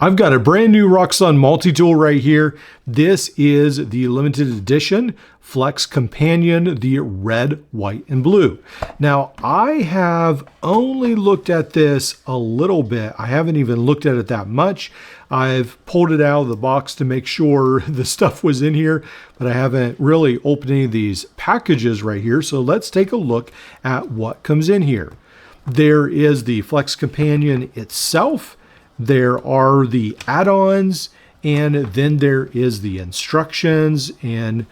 I've got a brand new Roxon multi-tool right here. This is the limited edition Flex Companion, the red, white, and blue. Now, I have only looked at this a little bit. I haven't even looked at it that much. I've pulled it out of the box to make sure the stuff was in here, but I haven't really opened any of these packages right here. So let's take a look at what comes in here. There is the Flex Companion itself. There are the add-ons, and then there is the instructions in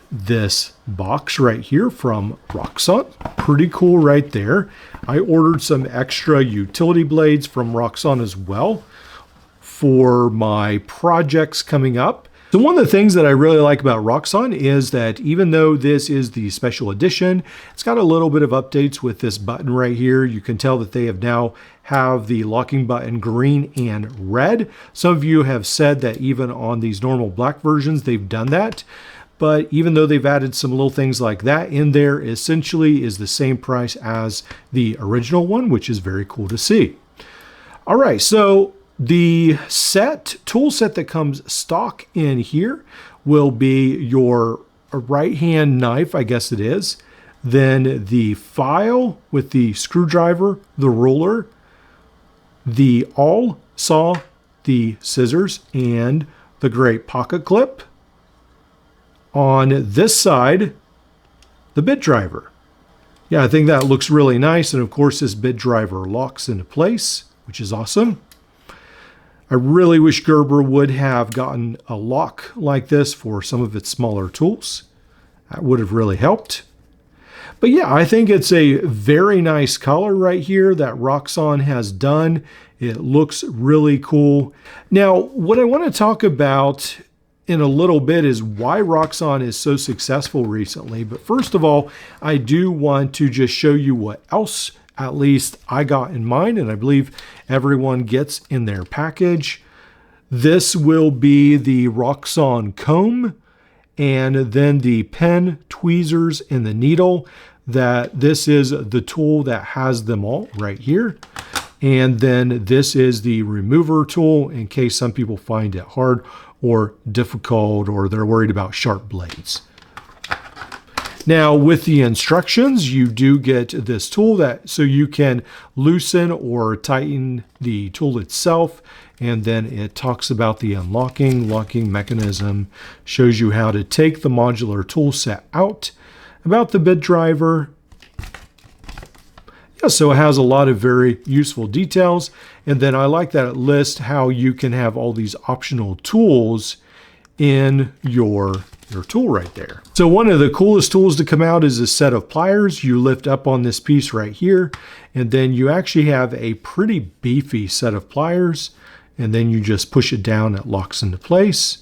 this box right here from Roxon. Pretty cool right there. I ordered some extra utility blades from Roxon as well for my projects coming up. So one of the things that I really like about Roxon is that even though this is the special edition, it's got a little bit of updates with this button right here. You can tell that they have now have the locking button green and red. Some of you have said that even on these normal black versions, they've done that. But even though they've added some little things like that in there, essentially is the same price as the original one, which is very cool to see. All right, so the tool set that comes stock in here will be your right-hand knife, I guess it is, then the file with the screwdriver, the ruler, the awl saw, the scissors, and the great pocket clip. On this side, the bit driver. Yeah, I think that looks really nice, and of course this bit driver locks into place, which is awesome. I really wish Gerber would have gotten a lock like this for some of its smaller tools. That would have really helped. But yeah, I think it's a very nice color right here that Roxon has done. It looks really cool. Now, what I want to talk about in a little bit is why Roxon is so successful recently. But first of all, I do want to just show you what else at least I got in mind, and I believe everyone gets in their package. This will be the Roxon comb, and then the pen, tweezers, and the needle. That this is the tool that has them all right here. And then this is the remover tool in case some people find it hard or difficult, or they're worried about sharp blades. Now with the instructions, you do get this tool so you can loosen or tighten the tool itself. And then it talks about the locking mechanism, shows you how to take the modular tool set out, about the bit driver. Yeah, so it has a lot of very useful details. And then I like that it lists how you can have all these optional tools in your tool right there. So one of the coolest tools to come out is a set of pliers. You lift up on this piece right here, and then you actually have a pretty beefy set of pliers, and then you just push it down, it locks into place,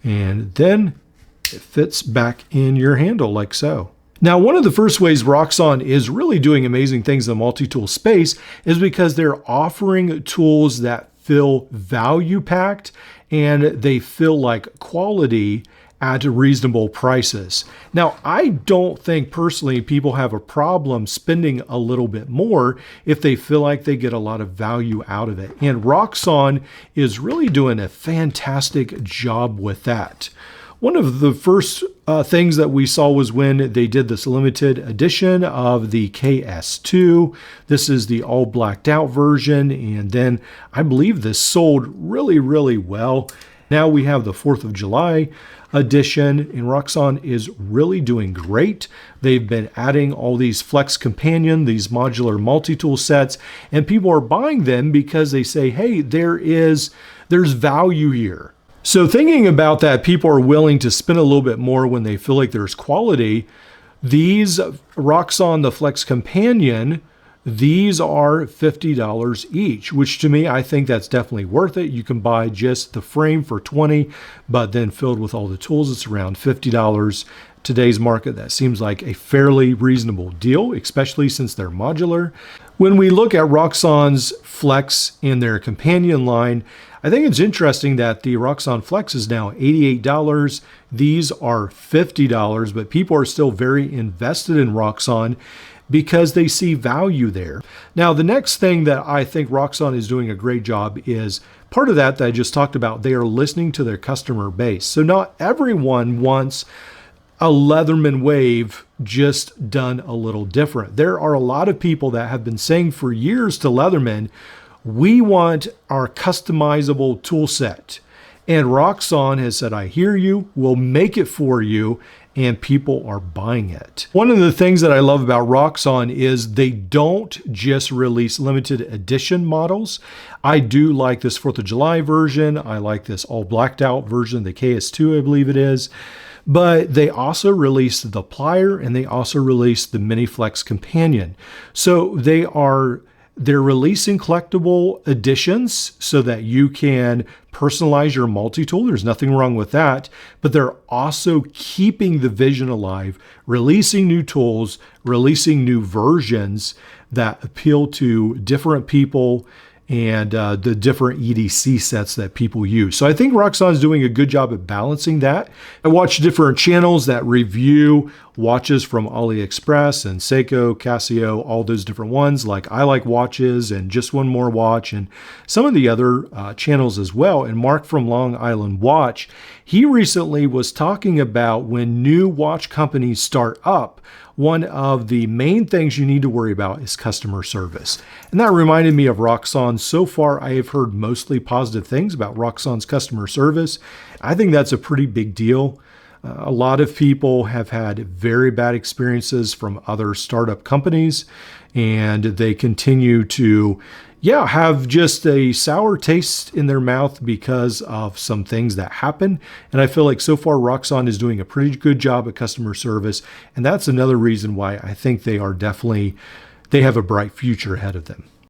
and then it fits back in your handle like so. Now, one of the first ways Roxon is really doing amazing things in the multi-tool space is because they're offering tools that feel value-packed and they feel like quality at reasonable prices. Now, I don't think personally people have a problem spending a little bit more if they feel like they get a lot of value out of it. And Roxon is really doing a fantastic job with that. One of the first things that we saw was when they did this limited edition of the KS2. This is the all blacked out version, and then I believe this sold really, really well. Now we have the 4th of July edition, and Roxon is really doing great. They've been adding all these Flex Companion, these modular multi-tool sets, and people are buying them because they say, hey, there's value here. So thinking about that, people are willing to spend a little bit more when they feel like there's quality. These Roxon, the Flex Companion, these are $50 each, which to me, I think that's definitely worth it. You can buy just the frame for $20, but then filled with all the tools, it's around $50. Today's market, that seems like a fairly reasonable deal, especially since they're modular. When we look at Roxon's Flex in their companion line, I think it's interesting that the Roxon Flex is now $88. These are $50, but people are still very invested in Roxon because they see value there. Now, the next thing that I think Roxon is doing a great job is part of that I just talked about, they are listening to their customer base. So not everyone wants a Leatherman wave just done a little different. There are a lot of people that have been saying for years to Leatherman, we want our customizable tool set. And Roxon has said, I hear you, we'll make it for you, and people are buying it. One of the things that I love about Roxon is they don't just release limited edition models. I do like this 4th of July version. I like this all blacked out version, the KS2, I believe it is. But they also released the plier and they also released the Mini Flex Companion. So they're releasing collectible editions so that you can personalize your multi-tool. There's nothing wrong with that, but they're also keeping the vision alive, releasing new tools, releasing new versions that appeal to different people and the different EDC sets that people use. So I think Roxon is doing a good job at balancing that. I watch different channels that review watches from AliExpress and Seiko, Casio, all those different ones, like I Like Watches and Just One More Watch and some of the other channels as well. And Mark from Long Island Watch, he recently was talking about when new watch companies start up, one of the main things you need to worry about is customer service. And that reminded me of Roxon. So far, I have heard mostly positive things about Roxon's customer service. I think that's a pretty big deal. A lot of people have had very bad experiences from other startup companies, and they continue to have just a sour taste in their mouth because of some things that happen. And I feel like so far Roxon is doing a pretty good job at customer service. And that's another reason why I think they have a bright future ahead of them.